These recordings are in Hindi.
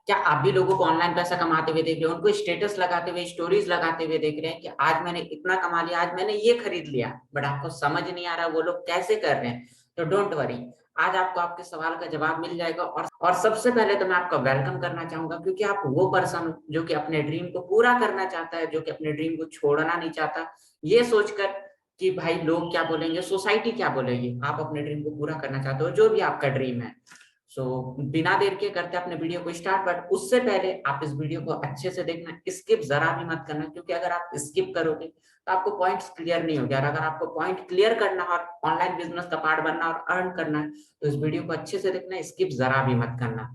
क्या आप भी लोगों को ऑनलाइन पैसा कमाते हुए देख रहे हो, उनको स्टेटस लगाते हुए, स्टोरीज लगाते हुए देख रहे हैं कि आज मैंने इतना कमा लिया, आज मैंने ये खरीद लिया, बट आपको समझ नहीं आ रहा वो लोग कैसे कर रहे हैं। तो डोंट वरी, आज आपको आपके सवाल का जवाब मिल जाएगा। और सबसे पहले तो मैं आपका वेलकम करना चाहूंगा, क्योंकि आप वो पर्सन जो कि अपने ड्रीम को पूरा करना चाहता है, जो कि अपने ड्रीम को छोड़ना नहीं चाहता, ये सोचकर कि भाई लोग क्या बोलेंगे, सोसाइटी क्या बोलेगी, आप अपने ड्रीम को पूरा करना चाहते हो, जो भी आपका ड्रीम है। सो बिना देर के करते अपने वीडियो को स्टार्ट। बट उससे पहले आप इस वीडियो को अच्छे से देखना, स्किप जरा भी मत करना, क्योंकि अगर आप स्किप करोगे तो आपको पॉइंट्स क्लियर नहीं होंगे। और अगर आपको पॉइंट क्लियर करना और ऑनलाइन बिजनेस का पार्ट बनना और अर्न करना है, तो इस वीडियो को अच्छे से देखना, स्किप जरा भी मत करना।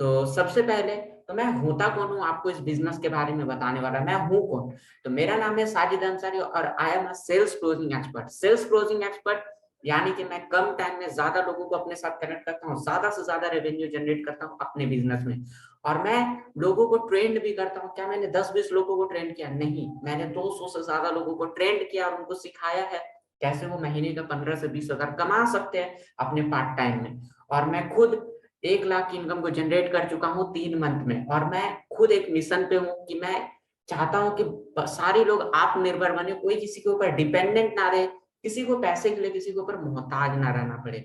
तो सबसे पहले तो मैं होता कौन हूँ, आपको इस बिजनेस के बारे में बताने वाला। मैं हूँ कौन? तो मेरा नाम है साजिद अंसारी और I am a sales closing expert. Sales closing expert यानी कि मैं कम टाइम में ज्यादा लोगों को अपने साथ कनेक्ट करता हूँ, ज्यादा से ज्यादा रेवेन्यू जनरेट करता हूँ अपने बिजनेस में। और मैं लोगों को ट्रेंड भी करता हूँ। क्या मैंने 10-20 लोगों को ट्रेंड किया? नहीं, मैंने 200 से ज्यादा लोगों को ट्रेंड किया और उनको सिखाया है कैसे वो महीने का 15 से 20 हजार कमा सकते हैं अपने पार्ट टाइम में। और मैं खुद 1 लाख की इनकम को जनरेट कर चुका हूँ 3 मंथ में। और मैं खुद एक मिशन पे हूँ कि मैं चाहता हूँ कि सारे लोग आत्मनिर्भर बने, कोई किसी के ऊपर डिपेंडेंट ना रहे, किसी को पैसे के लिए किसी के ऊपर मोहताज ना रहना पड़े।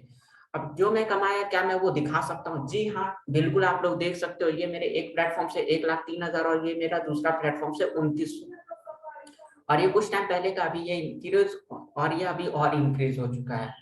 अब जो मैं कमाया, क्या मैं वो दिखा सकता हूँ? जी हाँ, बिल्कुल। आप लोग देख सकते हो, ये मेरे एक प्लेटफॉर्म से 1,03,000 और ये मेरा दूसरा प्लेटफॉर्म से 29। और ये कुछ टाइम पहले का, अभी ये इंक्रीज, और ये अभी और इंक्रीज हो चुका है।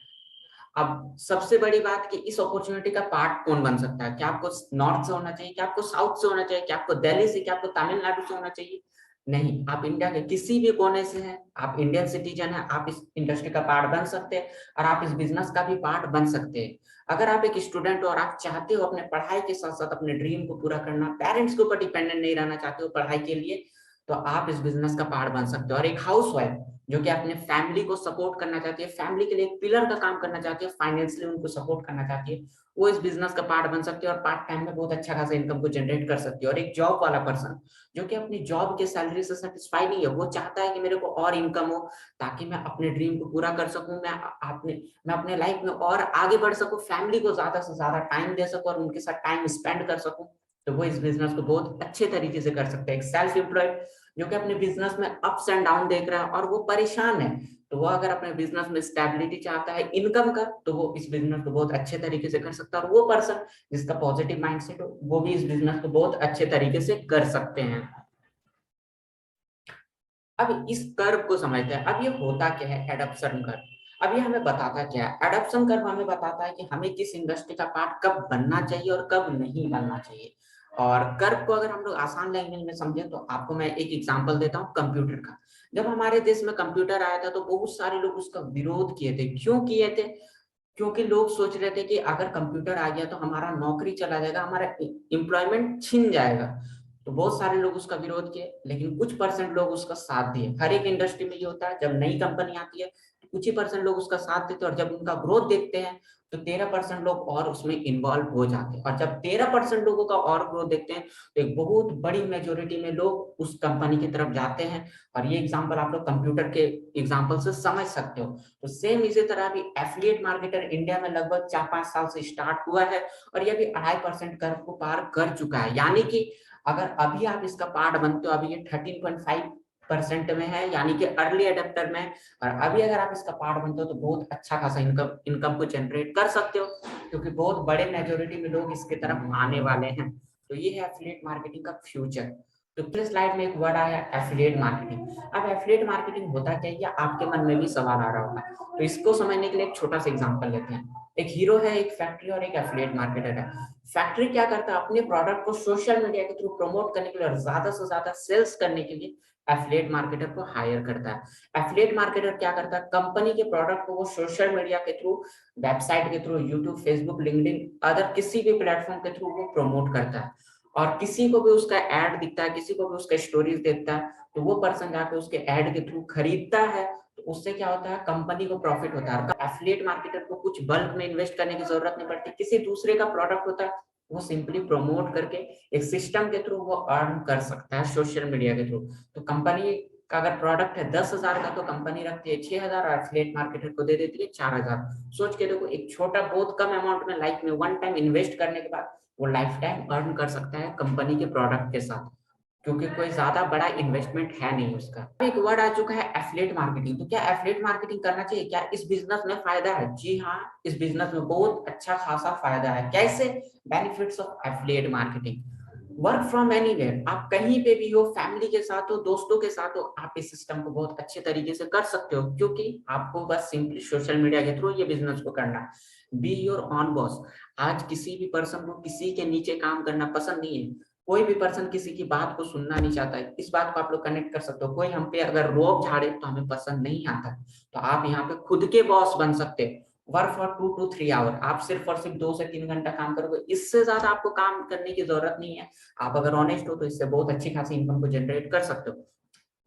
अब सबसे बड़ी बात कि इस अपॉर्चुनिटी का पार्ट कौन बन सकता है? क्या आपको नॉर्थ से होना चाहिए? क्या आपको साउथ से होना चाहिए? क्या आपको दिल्ली से? क्या आपको तमिलनाडु से होना चाहिए? नहीं, आप इंडिया के किसी भी कोने से हैं, आप इंडियन सिटीजन हैं, आप इस इंडस्ट्री का पार्ट बन सकते हैं और आप इस बिजनेस का भी पार्ट बन सकते हैं। अगर आप एक स्टूडेंट हो और आप चाहते हो अपने पढ़ाई के साथ साथ अपने ड्रीम को पूरा करना, पेरेंट्स के ऊपर डिपेंडेंट नहीं रहना चाहते हो पढ़ाई के लिए, तो आप इस बिजनेस का पार्ट बन सकते हो। और एक हाउस वाइफ जो कि अपने फैमिली को सपोर्ट करना चाहती है, फैमिली के लिए एक पिलर का काम करना चाहती है, फाइनेंशियली उनको सपोर्ट करना चाहती है, वो इस बिजनेस का पार्ट बन सकती है और पार्ट टाइम में बहुत अच्छा खासा इनकम को जनरेट कर सकती है। और एक जॉब वाला पर्सन जो कि अपनी जॉब के सैलरी से सेटिस्फाई नहीं है, वो चाहता है कि मेरे को और इनकम हो ताकि मैं अपने ड्रीम को पूरा कर सकूं, मैं अपने लाइफ में और आगे बढ़ सकूं, फैमिली को ज्यादा से ज्यादा टाइम दे सकूं और उनके साथ टाइम स्पेंड कर सकूं, तो वो इस बिजनेस को बहुत अच्छे तरीके से कर सकते हैं। एक सेल्फ एम्प्लॉयड जो कि अपने बिजनेस में अप्स एंड डाउन देख रहा है और वो परेशान है, तो वो अगर अपने बिजनेस में स्टेबिलिटी चाहता है इनकम का, तो वो इस बिजनेस को बहुत अच्छे तरीके से कर सकता है। और वो पर्सन जिसका पॉजिटिव माइंडसेट हो, वो भी इस बिजनेस को बहुत अच्छे तरीके से कर सकते हैं। अब इस कर्व को समझते हैं। अब ये होता क्या है एडॉप्शन कर्व? अब ये हमें बताता क्या है? एडॉप्शन कर्व हमें बताता है कि हमें किस इंडस्ट्री का पार्ट कब बनना चाहिए और कब नहीं बनना चाहिए। और कर्व को अगर हम लोग आसान लैंग्वेज में समझें, तो आपको मैं एक एग्जांपल देता हूँ कंप्यूटर का। जब हमारे देश में कंप्यूटर आया था, तो बहुत सारे लोग उसका विरोध किए थे। क्यों किए थे? क्योंकि लोग सोच रहे थे कि अगर कंप्यूटर आ गया तो हमारा नौकरी चला जाएगा, हमारा एम्प्लॉयमेंट छिन जाएगा। तो बहुत सारे लोग उसका विरोध किए, लेकिन कुछ परसेंट लोग उसका साथ दिए। हर एक इंडस्ट्री में ये होता है, जब नई कंपनी आती है तो कुछ ही परसेंट लोग उसका साथ देते हैं, और जब उनका ग्रोथ देखते हैं तो 13% लोग और उसमें इन्वॉल्व हो जाते हैं। और जब 13% लोगों का और ग्रोथ देखते हैं, तो एक बहुत बड़ी मेजोरिटी में लोग उस कंपनी की तरफ जाते हैं। और ये एग्जाम्पल आप लोग कंप्यूटर के एग्जाम्पल से समझ सकते हो। तो सेम इसी तरह भी एफिलिएट मार्केटर इंडिया में लगभग 4-5 साल से स्टार्ट हुआ है, और ये भी 2.5% कर्व को पार कर चुका है। यानी कि अगर अभी आप इसका पार्ट बनते हो, अभी ये 13.5% में है, यानी कि अर्ली एडेप्टर में। और अभी अगर आप इसका पार्ट बनते हो तो बहुत अच्छा खासा इनकम को जनरेट कर सकते हो, क्योंकि बहुत बड़े मेजोरिटी में लोग इसके तरफ आने वाले हैं। तो ये है एफिलिएट मार्केटिंग का फ्यूचर। तो पिछले स्लाइड में एक वर्ड आया एफिलिएट मार्केटिंग। अब एफिलिएट मार्केटिंग होता क्या है, आपके मन में भी सवाल आ रहा होगा। तो इसको समझने के लिए एक छोटा सा एग्जांपल लेते हैं। एक हीरो है, एक फैक्ट्री और एक एफिलिएट मार्केटर है। फैक्ट्री क्या करता है? अपने प्रोडक्ट को सोशल मीडिया के थ्रू प्रमोट करने के लिए और ज्यादा से ज्यादा सेल्स करने के लिए एफिलिएट मार्केटर को हायर करता है। एफिलिएट मार्केटर क्या करता है? कंपनी के प्रोडक्ट को वो सोशल मीडिया के थ्रू, वेबसाइट के through, YouTube, Facebook, LinkedIn, other किसी भी प्लेटफॉर्म के थ्रू वो प्रमोट करता है। और किसी को भी उसका एड दिखता है, किसी को भी उसका स्टोरीज देखता है, तो वो पर्सन जाके उसके एड के थ्रू खरीदता है। तो उससे क्या होता है? कंपनी को प्रॉफिट होता है। एफिलिएट मार्केटर को कुछ बल्क में इन्वेस्ट करने की जरूरत नहीं पड़ती। किसी दूसरे का प्रोडक्ट होता है, वो सिंपली प्रमोट करके एक सिस्टम के थ्रू वो अर्न कर सकता है सोशल मीडिया के थ्रू। तो कंपनी का अगर प्रोडक्ट है 10,000 का, तो कंपनी रखती है 6,000 और एफिलिएट मार्केटर को दे देती है 4,000। सोच के देखो, एक छोटा बहुत कम अमाउंट में, लाइफ में वन टाइम इन्वेस्ट करने के बाद वो लाइफ टाइम अर्न कर सकता है कंपनी के प्रोडक्ट के साथ, क्योंकि कोई ज्यादा बड़ा इन्वेस्टमेंट है नहीं उसका। एक वर्ड आ चुका है एफिलिएट मार्केटिंग। तो क्या एफिलिएट मार्केटिंग करना चाहिए? क्या इस बिजनेस में फायदा है? जी हाँ, इस बिजनेस में बहुत अच्छा खासा फायदा है। कैसे? Benefits of affiliate marketing. Work from anywhere, आप कहीं पे भी हो, फैमिली के साथ हो, दोस्तों के साथ हो, आप इस सिस्टम को बहुत अच्छे तरीके से कर सकते हो, क्योंकि आपको बस सिंपली सोशल मीडिया के थ्रू ये बिजनेस को करना है। Be your on boss. आज किसी भी पर्सन को किसी के नीचे काम करना पसंद नहीं है। कोई भी पर्सन किसी की बात को सुनना नहीं चाहता है। इस बात को आप लोग कनेक्ट कर सकते हो। कोई हम पे अगर रोब झाड़े तो हमें पसंद नहीं आता, तो आप यहाँ पे खुद के बॉस बन सकते हैं। वर्क फॉर 2 to 3 आवर, आप सिर्फ और सिर्फ 2 से 3 घंटा काम करोगे, इससे ज्यादा आपको काम करने की जरूरत नहीं है। आप अगर ऑनेस्ट हो तो इससे बहुत अच्छी खासी इनकम को जनरेट कर सकते हो।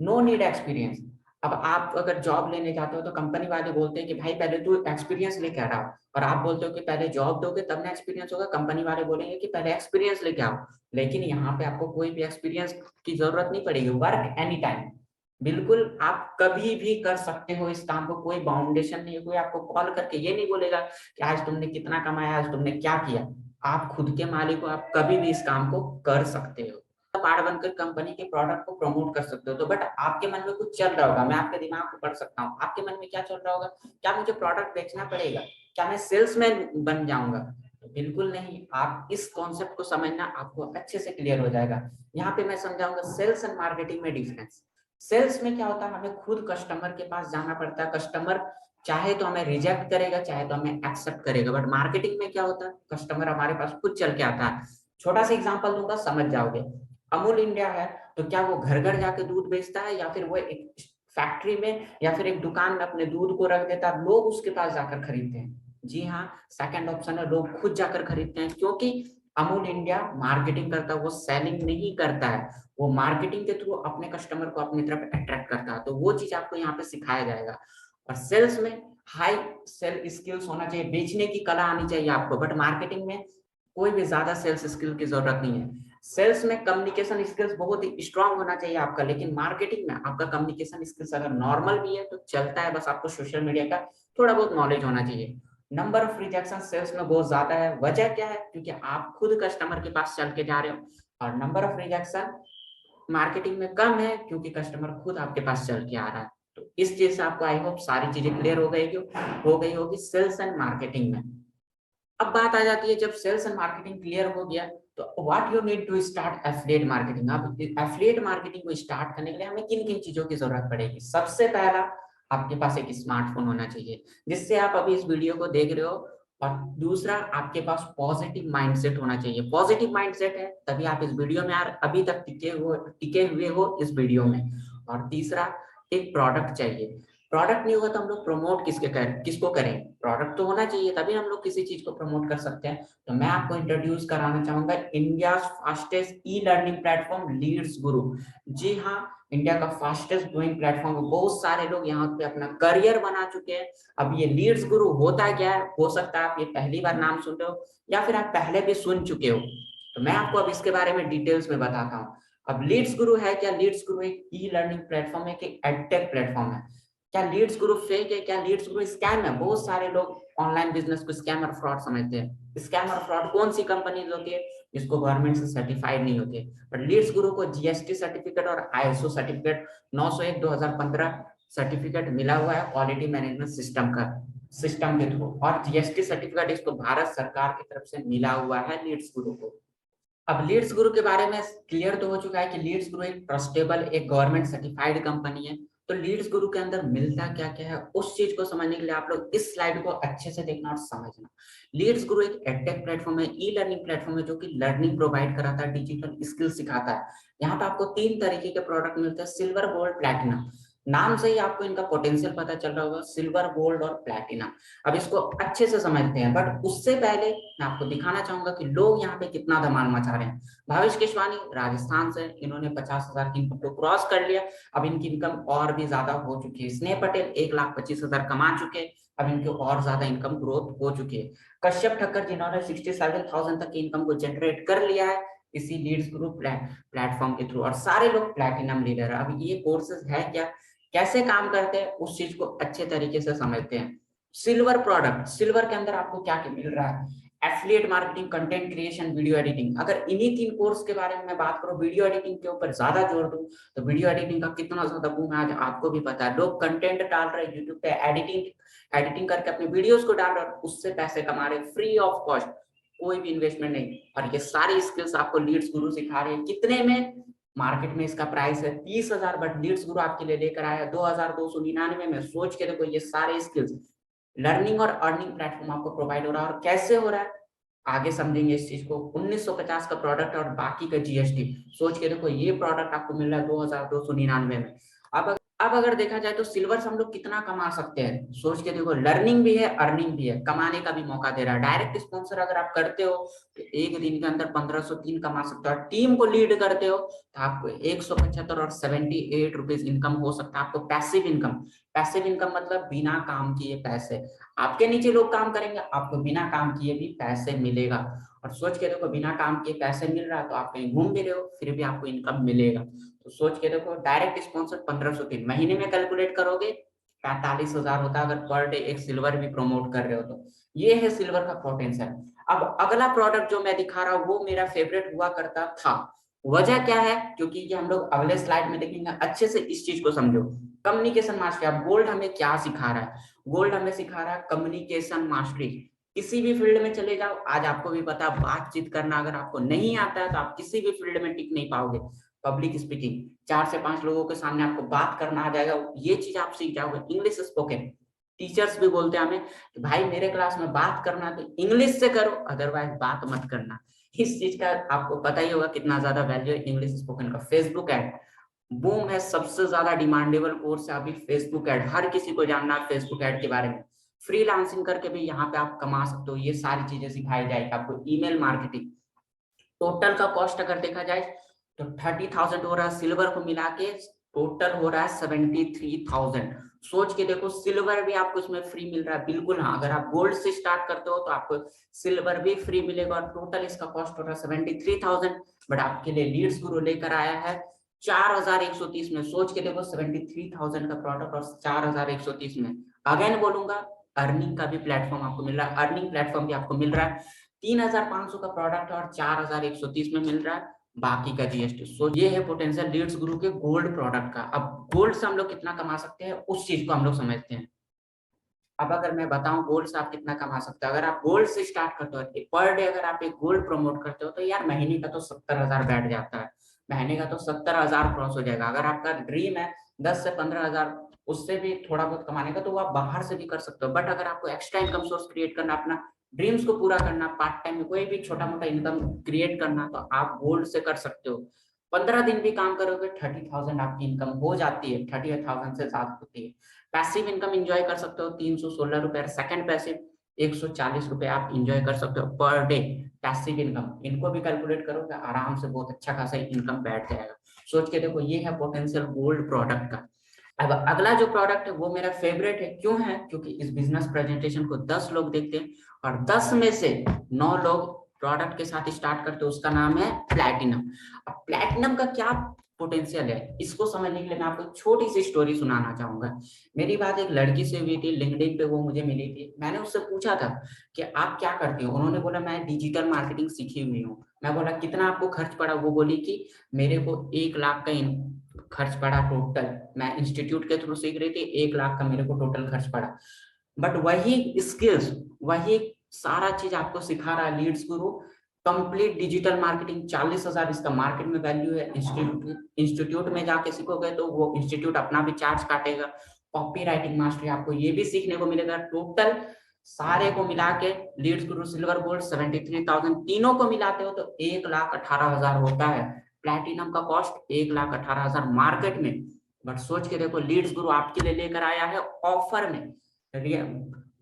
No need experience. अब आप अगर जॉब लेने जाते हो तो कंपनी वाले बोलते हैं कि भाई पहले तू एक्सपीरियंस लेके आ रहा, और आप बोलते हो कि पहले जॉब दोगे तब ना एक्सपीरियंस होगा। कंपनी वाले बोलेंगे कि पहले एक्सपीरियंस लेके आओ, लेकिन यहाँ पे आपको कोई भी एक्सपीरियंस की जरूरत नहीं पड़ेगी। वर्क एनी टाइम, बिल्कुल आप कभी भी कर सकते हो इस काम को, कोई बाउंडेशन नहीं है। कोई आपको कॉल करके ये नहीं बोलेगा कि आज तुमने कितना कमाया, आज तुमने क्या किया। आप खुद के मालिक हो, आप कभी भी इस काम को कर सकते हो। पार्ट बनकर कंपनी के प्रोडक्ट को प्रमोट कर सकते हो। तो बट आपके मन में कुछ चल रहा होगा, मैं आपके दिमाग को पढ़ सकता हूँ। आपके मन में क्या चल रहा होगा? क्या मुझे प्रोडक्ट बेचना पड़ेगा? क्या मैं सेल्समैन बन जाऊंगा? बिल्कुल नहीं। आप इस कॉन्सेप्ट को समझना, आपको अच्छे से क्लियर हो जाएगा। यहाँ पे मैं समझाऊंगा सेल्स एंड मार्केटिंग में डिफरेंस। सेल्स में क्या होता है, हमें खुद कस्टमर के पास जाना पड़ता है। कस्टमर चाहे तो हमें रिजेक्ट करेगा, चाहे तो हमें एक्सेप्ट करेगा। बट मार्केटिंग में क्या होता है, कस्टमर हमारे पास खुद चल के आता है। छोटा सा एग्जांपल दूंगा, समझ जाओगे। अमूल इंडिया है, तो क्या वो घर घर जाके दूध बेचता है, या फिर वो एक फैक्ट्री में या फिर एक दुकान में अपने दूध को रख देता है, लोग उसके पास जाकर खरीदते हैं? जी हाँ, सेकंड ऑप्शन है, लोग खुद जाकर खरीदते हैं। क्योंकि अमूल इंडिया मार्केटिंग करता है, वो सेलिंग नहीं करता है। वो मार्केटिंग के थ्रू अपने कस्टमर को अपनी तरफ अट्रैक्ट करता है। तो वो चीज आपको यहाँ पे सिखाया जाएगा। और सेल्स में हाई सेल स्किल्स होना चाहिए, बेचने की कला आनी चाहिए आपको। बट मार्केटिंग में कोई भी ज्यादा सेल्स स्किल की जरूरत नहीं है। सेल्स में कम्युनिकेशन स्किल्स बहुत ही स्ट्रांग होना चाहिए आपका, लेकिन मार्केटिंग में आपका कम्युनिकेशन स्किल्स अगर नॉर्मल भी है तो चलता है, बस आपको सोशल मीडिया का थोड़ा बहुत नॉलेज होना चाहिए। नंबर ऑफ रिजेक्शन सेल्स में बहुत ज्यादा है। वजह क्या है? क्योंकि आप खुद कस्टमर के पास चल के जा रहे हो। और नंबर ऑफ रिजेक्शन मार्केटिंग में कम है, क्योंकि कस्टमर खुद आपके पास चल के आ रहा है। तो इस चीज से आपको आई होप सारी चीजें क्लियर हो गई होगी सेल्स एंड मार्केटिंग में। अब बात आ जाती है, जब सेल्स एंड मार्केटिंग क्लियर हो गया तो what you need to start affiliate marketing. अब एफिलिएट मार्केटिंग को स्टार्ट करने के लिए हमें किन किन चीजों की जरूरत पड़ेगी? सबसे पहला, आपके पास एक स्मार्टफोन होना चाहिए जिससे आप अभी इस वीडियो को देख रहे हो। और दूसरा, आपके पास पॉजिटिव माइंडसेट होना चाहिए। पॉजिटिव माइंडसेट है तभी आप इस वीडियो में अभी तक टिके हुए हो इस वीडियो में। और तीसरा, एक प्रोडक्ट चाहिए। प्रोडक्ट नहीं होगा तो हम लोग प्रमोट किसको करें? प्रोडक्ट तो होना चाहिए, तभी हम लोग किसी चीज को प्रमोट कर सकते हैं। तो मैं आपको इंट्रोड्यूस कराना चाहूंगा India fastest e learning platform Leads Guru. जी हाँ, इंडिया का फास्टेस्ट ग्रोइंग प्लेटफॉर्म है। बहुत सारे लोग यहाँ पे अपना करियर बना चुके हैं। अब ये लीड्स गुरु होता क्या है? हो सकता है आप ये पहली बार नाम सुन रहे हो, या फिर आप पहले भी सुन चुके हो। तो मैं आपको अब इसके बारे में डिटेल्स में बताता हूँ। अब लीड्स गुरु है क्या? लीड्स गुरु एक ई लर्निंग प्लेटफॉर्म है, एक एडटेक प्लेटफॉर्म है। क्या लीड्स ग्रुप फेक है? क्या लीड्स ग्रुप स्कैम है? बहुत सारे लोग ऑनलाइन बिजनेस को स्कैम और फ्रॉड समझते हैं। स्कैम और फ्रॉड कौन सी कंपनी होती है? जिसको गवर्नमेंट से सर्टिफाइड नहीं होती है। बट लीड्स ग्रुप को जीएसटी सर्टिफिकेट और आईएसओ सर्टिफिकेट 901 2015 सर्टिफिकेट मिला हुआ है क्वालिटी मैनेजमेंट सिस्टम के थ्रू। और जीएसटी सर्टिफिकेट इसको भारत सरकार की तरफ से मिला हुआ है लीड्स ग्रुप को। अब लीड्स गुरु के बारे में क्लियर तो हो चुका है कि लीड्स गुरु एक ट्रस्टेबल, एक गवर्नमेंट सर्टिफाइड कंपनी है। तो लीड्स गुरु के अंदर मिलता क्या क्या है, उस चीज को समझने के लिए आप लोग इस स्लाइड को अच्छे से देखना और समझना। लीड्स गुरु एक एडटेक प्लेटफॉर्म है, ई लर्निंग प्लेटफॉर्म है, जो कि लर्निंग प्रोवाइड कराता है, डिजिटल स्किल सिखाता है। यहाँ पे आपको 3 तरीके के प्रोडक्ट मिलते हैं, सिल्वर, गोल्ड, प्लैटिनम। नाम से ही आपको इनका पोटेंशियल पता चल रहा होगा, सिल्वर, गोल्ड और प्लैटिनम। अब इसको अच्छे से समझते हैं, बट उससे पहले मैं आपको दिखाना चाहूंगा कि लोग यहाँ पे कितना धमाल मचा रहे हैं। भावेश केशवानी राजस्थान से, इन्होंने 50,000 की इनकम को क्रॉस कर लिया। अब इनकी इनकम और भी ज्यादा हो चुकी है। स्नेह पटेल 1,25,000 कमा चुके, अब इनकी और ज्यादा इनकम ग्रोथ हो चुकी है। कश्यप ठक्कर जिन्होंने 67,000 तक की इनकम को जनरेट कर लिया है इसी लीड्स ग्रुप प्लेटफॉर्म के थ्रू, और सारे लोग प्लैटिनम लीडर है। अब ये कोर्सेज है क्या, कैसे काम करते हैं, उस चीज को अच्छे तरीके से समझते हैं। सिल्वर प्रोडक्ट, सिल्वर के अंदर आपको क्या क्या मिल रहा है? Affiliate marketing, content creation, video editing. अगर इन्हीं 3 कोर्स के बारे में मैं बात करूं, वीडियो एडिटिंग के ऊपर ज्यादा जोर दूं, तो वीडियो एडिटिंग का कितना ज्यादा बूम है आज आपको भी पता है। लोग कंटेंट डाल रहे हैं यूट्यूब पे, एडिटिंग करके अपने वीडियोस को डाल रहे हैं, उससे पैसे कमा रहे हैं फ्री ऑफ कॉस्ट, कोई भी इन्वेस्टमेंट नहीं। और ये सारी स्किल्स आपको लीड्स गुरु सिखा रहे हैं। कितने में? मार्केट में इसका प्राइस है 30,000, बट लीड्स गुरु आपके लिए लेकर आया 2,299 में। सोच के देखो, ये सारे स्किल्स, लर्निंग और अर्निंग प्लेटफॉर्म आपको प्रोवाइड हो रहा है। और कैसे हो रहा है आगे समझेंगे इस चीज को। 1950 का प्रोडक्ट और बाकी का जीएसटी। सोच के देखो, ये प्रोडक्ट आपको मिल रहा है 2,299 में। अब अगर देखा जाए तो सिल्वर से हम लोग कितना कमा सकते हैं, सोच के देखो। लर्निंग भी है, अर्निंग भी है, कमाने का भी मौका दे रहा है। डायरेक्ट स्पॉन्सर अगर आप करते हो तो एक दिन के अंदर 1503 कमा सकते हो। और टीम को लीड करते हो तो आपको 175 और 78 रुपीज इनकम हो सकता है। आपको पैसिव इनकम, पैसिव इनकम मतलब बिना काम किए पैसे। आपके नीचे लोग काम करेंगे, आपको बिना काम किए भी पैसे मिलेगा। और सोच के देखो, बिना काम किए पैसे मिल रहा है तो आप कहीं घूम भी रहे हो फिर भी आपको इनकम मिलेगा। तो सोच के देखो, डायरेक्ट स्पॉन्सर 1503 महीने में कैलकुलेट करोगे 45,000 होता है अगर पर डे एक सिल्वर भी प्रमोट कर रहे हो तो। ये है सिल्वर का पोटेंशियल। अब अगला प्रोडक्ट जो मैं दिखा रहा हूँ वो मेरा फेवरेट हुआ करता था। वजह क्या है? क्योंकि ये हम लोग अगले स्लाइड में देखेंगे। अच्छे से इस चीज को समझो। Communication mastery. अब गोल्ड हमें क्या सिखा रहा है? गोल्ड हमें सिखा रहा है कम्युनिकेशन मास्टरी। किसी भी फील्ड में चले जाओ, आज आपको भी पता, बातचीत करना अगर आपको नहीं आता है तो आप किसी भी फील्ड में टिक नहीं पाओगे। पब्लिक स्पीकिंग, 4 से 5 लोगों के सामने आपको बात करना आ जाएगा, ये चीज आप सीख जाओगे। इंग्लिश स्पोकन, टीचर्स भी बोलते हैं हमें कि भाई मेरे क्लास में बात करना तो इंग्लिश से करो, अदरवाइज बात मत करना। इस चीज का आपको पता ही होगा कितना ज्यादा वैल्यू है इंग्लिश स्पोकन का। फेसबुक एड बूम है, सबसे ज्यादा डिमांडेबल कोर्स है अभी फेसबुक एड। हर किसी को जानना है फेसबुक एड के बारे में। फ्रीलांसिंग करके भी यहाँ पे आप कमा सकते हो। ये सारी चीजें सिखाई जाएगी आपको। ईमेल मार्केटिंग, टोटल का कॉस्ट अगर देखा जाए तो 30,000 हो रहा है, सिल्वर को मिला के टोटल हो रहा है 73,000। सोच के देखो, सिल्वर भी आपको इसमें फ्री मिल रहा है। बिल्कुल हाँ, अगर आप गोल्ड से स्टार्ट करते हो तो आपको सिल्वर भी फ्री मिलेगा। और टोटल इसका कॉस्ट हो रहा है 73,000। बट आपके लिए लीड्स गुरु लेकर आया है 4,130 में। सोच के देखो, 73,000 का प्रोडक्ट और 4,130 में। अगेन बोलूंगा, अर्निंग का भी प्लेटफॉर्म आपको मिल रहा है, अर्निंग प्लेटफॉर्म भी आपको मिल रहा है। 3,500 का प्रोडक्ट और 4,130 में मिल रहा है, बाकी का जीएसटी। सो ये है पोटेंशियल लीड्स गुरु के गोल्ड प्रोडक्ट का। अब गोल्ड से हम लोग कितना कमा सकते हैं उस चीज को हम लोग समझते हैं। अब अगर मैं बताऊं गोल्ड से आप कितना कमा सकते हो, अगर आप गोल्ड से स्टार्ट करते हो पर डे, अगर आप एक गोल्ड प्रमोट करते हो तो यार महीने का तो 70,000 बैठ जाता है। महीने का तो 70,000 क्रॉस हो जाएगा। अगर आपका ड्रीम है 10 से 15,000 उससे भी थोड़ा बहुत कमाने का, तो वो आप बाहर से भी कर सकते हो। बट अगर आपको एक्स्ट्रा इनकम सोर्स क्रिएट करना, अपना ड्रीम्स को पूरा करना, पार्ट टाइम में कोई भी छोटा मोटा इनकम क्रिएट करना, तो आप गोल्ड से कर सकते हो। 15 दिन भी काम करोगे 30,000 आपकी इनकम हो जाती है। 30,000 से ज्यादा होती है। पैसिव इनकम एंजॉय कर सकते हो 316 रुपए सेकंड पैसिव, 140 रुपए आप इंजॉय कर सकते हो पर डे पैसिव इनकम। इनको भी कैलकुलेट करोगे आराम से बहुत अच्छा खासा इनकम बैठ जाएगा। सोच के देखो, ये है पोटेंशियल गोल्ड प्रोडक्ट का। अब अगला जो प्रोडक्ट है वो मेरा फेवरेट है। क्यों है? क्योंकि इस बिजनेस प्रेजेंटेशन को 10 लोग देखते हैं और 10 में से 9 लोग प्रोडक्ट के साथ स्टार्ट करते हैं, उसका नाम है प्लैटिनम। अब प्लैटिनम का क्या पोटेंशियल है, इसको समझने के लिए मैं आपको छोटी सी स्टोरी सुनाना चाहूंगा। मेरी बात एक लड़की से हुई थी, लिंक्डइन पे वो मुझे मिली थी। मैंने उससे पूछा था कि आप क्या करती हो। उन्होंने बोला मैं डिजिटल मार्केटिंग सीखी हुई हूँ। मैं बोला कितना आपको खर्च पड़ा? वो बोली कि मेरे को 1 लाख का खर्च पड़ा टोटल। मैं इंस्टीट्यूट के थ्रू सीख रही थी, 1 लाख का मेरे को टोटल खर्च पड़ा। बट वही स्किल्स, वही सारा चीज आपको सिखा रहा है लीड्स गुरु। कंप्लीट डिजिटल मार्केटिंग, 40,000 इसका मार्केट में वैल्यू है। इंस्टीट्यूट में जाके सीखोगे तो वो इंस्टीट्यूट अपना भी चार्ज काटेगा। कॉपी राइटिंग मास्टरी आपको ये भी सीखने को मिलेगा। टोटल सारे को मिला के लीड्स गुरु सिल्वर गोल्ड 73,000, तीनों को मिलाते हो तो 1,18,000 होता है। प्लैटिनम का कॉस्ट 1,18,000 मार्केट में। बट सोच के देखो, लीड्स गुरु आपके लिए लेकर आया है ऑफर में।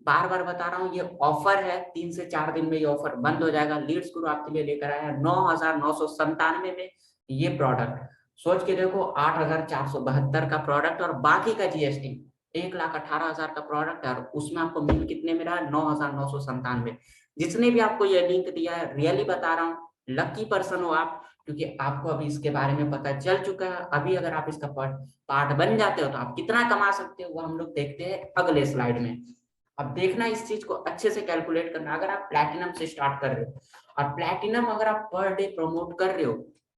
बार बार बता रहा हूँ, ये ऑफर है, 3 से 4 दिन में ये ऑफर बंद हो जाएगा। लीड्स गुरु आपके लिए लेकर आया है 9,997 में ये प्रोडक्ट। सोच के देखो, 8,472 का प्रोडक्ट और बाकी का जीएसटी 1,18,000 का प्रोडक्ट है। और उसमें आपको मिल कितने में रहा? 9,997। जिसने भी आपको ये लिंक दिया है, रियली बता रहा हूँ, लकी पर्सन हो आप, क्योंकि आपको अभी इसके बारे में पता चल चुका है। अभी अगर आप इसका पार्ट बन जाते हो तो आप कितना कमा सकते हो वो हम लोग देखते हैं अगले स्लाइड में। अब देखना इस चीज को अच्छे से कैलकुलेट करना। अगर आप प्लैटिनम से स्टार्ट कर रहे हो और प्लैटिनम अगर आप पर डे प्रमोट कर रहे हो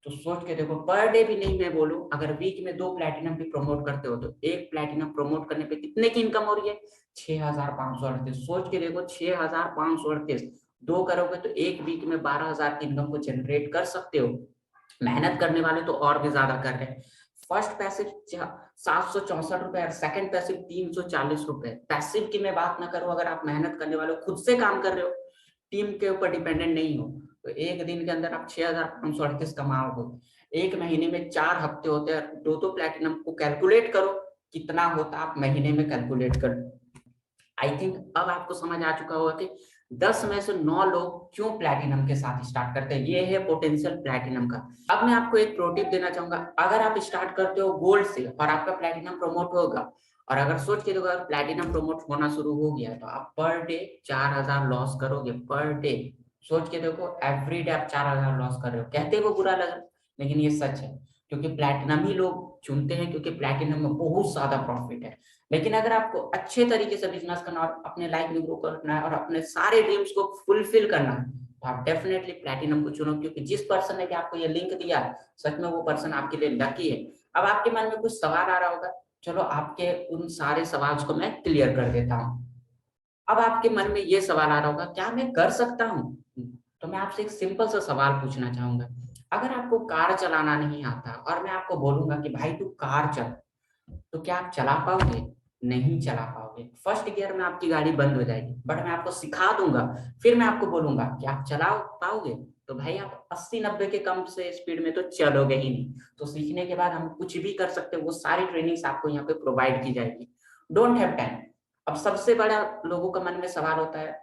तो सोच के देखो, पर डे भी नहीं मैं बोलूं, अगर वीक में 2 प्लैटिनम भी प्रमोट करते हो तो एक प्लैटिनम प्रमोट करने पे कितने की इनकम हो रही है? 6,538। सोच के देखो, 6,538 दो करोगे तो एक वीक में 12,000 की इनकम को जनरेट कर सकते हो। मेहनत करने वाले तो और भी ज्यादा कर रहे हैं। फर्स्ट पैसिव 764 रुपए और सेकंड पैसिव 340 रुपए। पैसिव की मैं बात ना करूं, अगर आप मेहनत करने वाले हो, खुद से काम कर रहे हो, टीम के ऊपर डिपेंडेंट नहीं हो, तो एक दिन के अंदर आप 6,538 कमाओगे। एक महीने में 4 हफ्ते होते हैं, दो दो प्लेटिनम को कैलकुलेट करो कितना होता, आप महीने में कैलकुलेट करो। आई थिंक अब आपको समझ आ चुका होगा कि 10 में से 9 लोग क्यों प्लैटिनम के साथ स्टार्ट करते हैं। ये है पोटेंशियल प्लैटिनम का। अब मैं आपको एक प्रो टिप देना चाहूंगा। अगर आप स्टार्ट करते हो गोल्ड से और आपका प्लैटिनम प्रमोट होगा, और अगर सोच के देखो अगर प्लैटिनम प्रमोट होना शुरू हो गया तो आप पर डे 4,000 लॉस करोगे पर डे। सोच के देखो, एवरी डे आप 4,000 लॉस कर रहे हो। कहते वो बुरा लगा, लेकिन ये सच है, क्योंकि प्लैटिनम ही लोग चुनते हैं, क्योंकि प्लैटिनम में बहुत ज्यादा प्रॉफिट है। लेकिन अगर आपको अच्छे तरीके से बिजनेस करना और अपने लाइफ में ग्रो करना है और अपने सारे ड्रीम्स को फुलफिल करना है, तो आप डेफिनेटली प्लैटिनम को चुनो, क्योंकि जिस पर्सन ने भी आपको ये लिंक दिया, सच में वो पर्सन आपके लिए लकी है। अब आपके मन में कुछ सवाल आ रहा होगा, चलो आपके उन सारे सवाल को मैं क्लियर कर देता हूँ। अब आपके मन में ये सवाल आ रहा होगा, क्या मैं कर सकता हूँ? तो मैं आपसे एक सिंपल सा सवाल पूछना चाहूंगा। अगर आपको कार चलाना नहीं आता और मैं आपको बोलूंगा कि भाई तू कार चल, तो क्या आप चला पाओगे? नहीं चला पाओगे। फर्स्ट गियर में आपकी गाड़ी बंद हो जाएगी, बट मैं आपको सिखा दूंगा, फिर मैं आपको बोलूंगा कि आप चला पाओगे, तो भाई आप 80-90 के कम से स्पीड में तो चलोगे ही नहीं। तो सीखने के बाद हम कुछ भी कर सकते हैं, वो सारी ट्रेनिंग्स आपको यहाँ पे प्रोवाइड की जाएगी। Don't have time. अब सबसे बड़ा लोगों का मन में सवाल होता है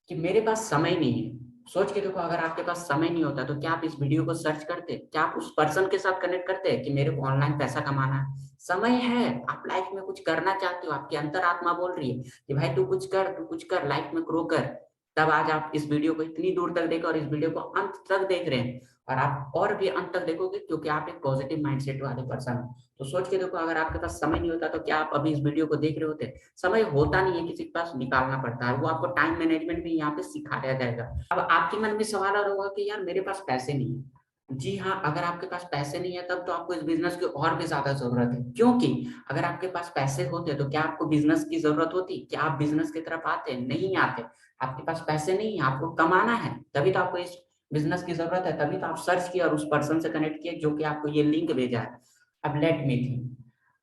कि मेरे पास समय नहीं है। सोच के देखो, अगर आपके पास समय नहीं होता तो क्या आप इस वीडियो को सर्च करते? क्या आप उस पर्सन के साथ कनेक्ट करते कि मेरे को ऑनलाइन पैसा कमाना है? समय है, आप लाइफ में कुछ करना चाहते हो, आपकी अंतरात्मा बोल रही है कि भाई तू कुछ कर, तू कुछ कर, लाइफ में ग्रो कर। तब आज आप इस वीडियो को इतनी दूर तक देखे और इस वीडियो को अंत तक देख रहे हैं, और आप और भी अंत तक देखोगे, क्योंकि आप एक पॉजिटिव माइंडसेट वाले पर्सन हो। तो सोच के देखो, अगर आपके पास समय नहीं होता तो क्या आप अभी इस वीडियो को देख रहे होते? समय होता नहीं है, किसी के पास निकालना पड़ता है। वो आपको टाइम मैनेजमेंट भी यहाँ पे सिखाया जाएगा। अब आपके मन में सवाल आ रहा होगा कि यार मेरे पास पैसे नहीं है। जी हाँ, अगर आपके पास पैसे नहीं है तब तो आपको इस बिजनेस की और भी ज्यादा जरूरत है, क्योंकि अगर आपके पास पैसे होते तो क्या आपको बिजनेस की जरूरत होती? क्या आप बिजनेस की तरफ आते? नहीं आते। आपके पास पैसे नहीं है, आपको कमाना है, तभी तो आपको इस बिजनेस की जरूरत है, तभी तो आप सर्च किया और उस पर्सन से कनेक्ट किए जो कि आपको ये लिंक भेजा है। अब लेट मी थिंक,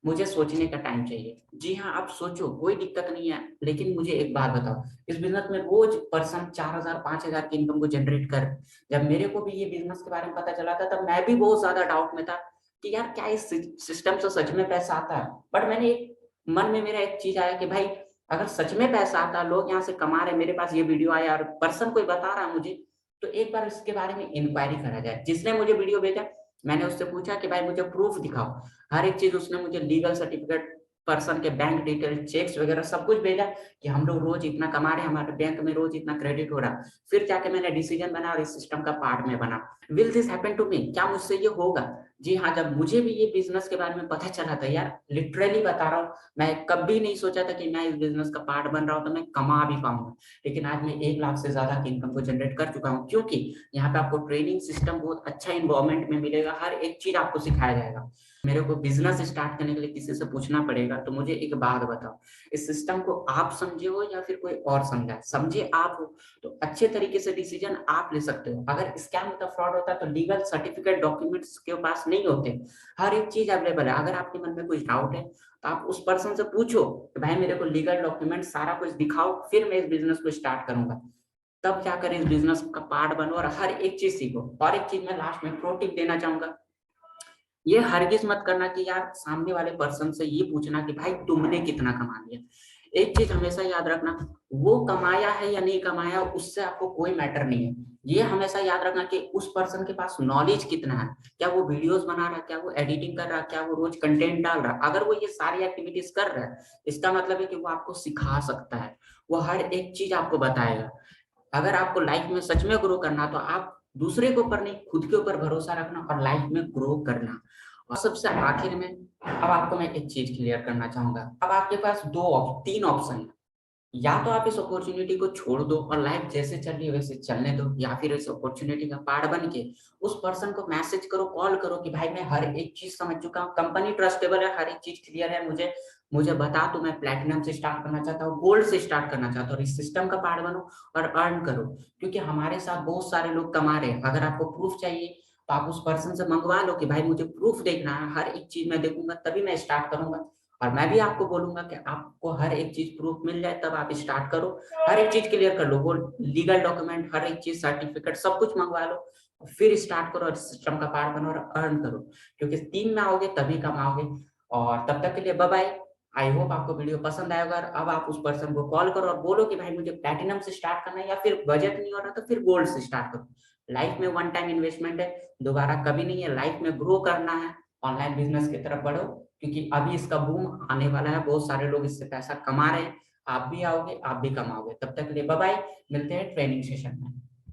मुझे सोचने का टाइम चाहिए। जी हाँ, आप सोचो, कोई दिक्कत नहीं है, लेकिन मुझे एक बात बताओ, इस बिजनेस में रोज पर्सन 4,000 5,000 की इनकम को जनरेट कर। जब मेरे को भी ये बिजनेस के बारे में पता चला था तब मैं भी बहुत ज्यादा डाउट में था कि यार क्या इस सिस्टम से सच में पैसा आता है। बट मैंने एक मन में मेरा एक चीज आया कि भाई अगर सच में पैसा आता, लोग यहाँ से कमा रहे, मेरे पास ये वीडियो आया और पर्सन कोई बता रहा मुझे, तो एक बार इसके बारे में इंक्वायरी करा जाए। जिसने मुझे वीडियो भेजा, मैंने उससे पूछा कि भाई मुझे प्रूफ दिखाओ। हर एक चीज उसने मुझे, लीगल सर्टिफिकेट, पर्सन के बैंक डिटेल, चेक्स वगैरह सब कुछ भेजा कि हम लोग रोज इतना कमा रहे हैं, हमारे बैंक में रोज इतना क्रेडिट हो रहा। फिर जाके मैंने डिसीजन बना और इस सिस्टम का पार्ट में बना। Will this happen to me? क्या मुझसे ये होगा? जी हाँ, जब मुझे भी ये बिजनेस के बारे में पता चला था, यार लिटरली बता रहा हूँ, मैं कभी नहीं सोचा था कि मैं इस बिजनेस का पार्ट बन रहा हूँ तो मैं कमा भी पाऊंगा। लेकिन आज मैं 1 लाख से ज्यादा की इनकम को जनरेट कर चुका हूँ, क्योंकि यहाँ पे आपको ट्रेनिंग सिस्टम बहुत अच्छा इन्वायरमेंट में मिलेगा, हर एक चीज आपको सिखाया जाएगा। मेरे को बिजनेस स्टार्ट करने के लिए किसी से पूछना पड़ेगा, तो मुझे एक बात बताओ, इस सिस्टम को आप समझे हो या फिर कोई और समझा है? समझे आप हो तो अच्छे तरीके से डिसीजन आप ले सकते हो। अगर स्कैम होता, फ्रॉड होता, तो लीगल सर्टिफिकेट डॉक्यूमेंट्स के पास नहीं होते। हर एक चीज अवेलेबल है। अगर आपके मन में कुछ डाउट है तो आप उस पर्सन से पूछो कि भाई मेरे को लीगल डॉक्यूमेंट सारा कुछ दिखाओ, फिर मैं इस बिजनेस को स्टार्ट करूंगा। तब जाकर इस बिजनेस का पार्ट बनो और हर एक चीज सीखो। और एक चीज मैं लास्ट में प्रो टिप देना चाहूंगा, ये हरगिज मत करना कि यार सामने वाले पर्सन से ये पूछना कि भाई तुमने कितना कमा लिया। एक चीज हमेशा याद रखना, वो कमाया है या नहीं कमाया उससे आपको कोई मैटर नहीं है। ये हमेशा याद रखना कि उस पर्सन के पास नॉलेज कितना है। क्या वो वीडियोस बना रहा है, क्या वो एडिटिंग कर रहा है, क्या वो रोज कंटेंट डाल रहा है? अगर वो ये सारी एक्टिविटीज कर रहा है, इसका मतलब है कि वो आपको सिखा सकता है, वो हर एक चीज आपको बताएगा। अगर आपको लाइफ में सच में ग्रो करना, तो आप दूसरे के ऊपर नहीं, खुद के ऊपर भरोसा रखना और लाइफ में ग्रो करना। और सबसे आखिर में अब आपको मैं एक चीज क्लियर करना चाहूंगा। अब आपके पास 3 ऑप्शन है। या तो आप इस अपॉर्चुनिटी को छोड़ दो और लाइफ जैसे चल रही है वैसे चलने दो, या फिर इस अपॉर्चुनिटी का पार्ट बन के उस पर्सन को मैसेज करो, कॉल करो कि भाई मैं हर एक चीज समझ चुका हूँ, कंपनी ट्रस्टेबल है, हर एक चीज क्लियर है, मुझे मुझे बता, तो मैं प्लेटिनम से स्टार्ट करना चाहता हूँ, गोल्ड से स्टार्ट करना चाहता हूँ, और इस सिस्टम का पार्ट बनो और अर्न करो। क्योंकि हमारे साथ बहुत सारे लोग कमा रहे हैं। अगर आपको प्रूफ चाहिए तो आप उस पर्सन से मंगवा लो कि भाई मुझे प्रूफ देखना है, हर एक चीज मैं देखूंगा तभी मैं स्टार्ट करूंगा। और मैं भी आपको बोलूंगा कि आपको हर एक चीज प्रूफ मिल जाए तब आप स्टार्ट करो, हर एक चीज क्लियर कर लो, वो लीगल डॉक्यूमेंट, हर एक चीज, सर्टिफिकेट, सब कुछ मंगवा लो, फिर स्टार्ट करो और सिस्टम का पार्ट बनो और अर्न करो। क्योंकि टीम में आओगे तभी कमाओगे। और तब तक के लिए बाय बाय। आई होप आपको वीडियो पसंद आएगा। और अब आप उस पर्सन को कॉल करो और बोलो कि भाई मुझे प्लैटिनम से स्टार्ट करना है, या फिर बजट नहीं हो रहा तो फिर गोल्ड से स्टार्ट करो। लाइफ में वन टाइम इन्वेस्टमेंट है, दोबारा कभी नहीं है। लाइफ में ग्रो करना है, ऑनलाइन बिजनेस की तरफ बढ़ो, क्योंकि अभी इसका बूम आने वाला है, बहुत सारे लोग इससे पैसा कमा रहे हैं। आप भी आओगे, आप भी कमाओगे। तब तक के लिए बाय बाय, मिलते हैं ट्रेनिंग सेशन में।